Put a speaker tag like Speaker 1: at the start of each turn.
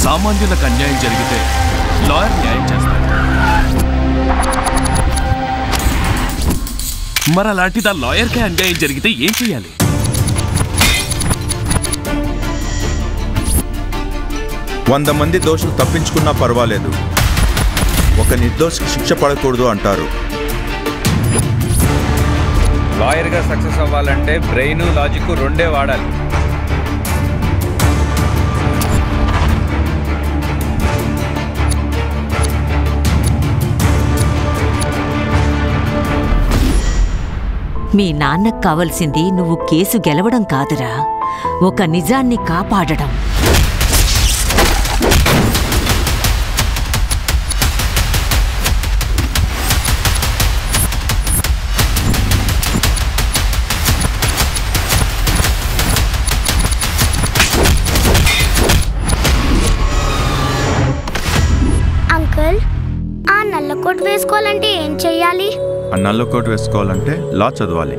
Speaker 1: సామాన్యులకు అన్యాయం జరిగితే లాయర్ న్యాయం చేస్తాడు. మరి అలాంటిది ఆ లాయర్కే అన్యాయం జరిగితే ఏం చేయాలి?
Speaker 2: వంద మంది దోషులు తప్పించుకున్నా పర్వాలేదు, ఒక నిర్దోషికి శిక్ష పడకూడదు అంటారు.
Speaker 3: లాయర్గా సక్సెస్ అవ్వాలంటే బ్రెయిన్ లాజిక్ రెండే వాడాలి.
Speaker 4: మీ నాన్నకు కావలసింది నువ్వు కేసు గెలవడం కాదురా, ఒక నిజాన్ని కాపాడడం.
Speaker 5: అంకుల్, ఆ నల్ల కోట్ వేసుకోవాలంటే ఏం చెయ్యాలి?
Speaker 2: ఆ నల్ల కోట్ వేసుకోవాలంటే లా చదవాలి.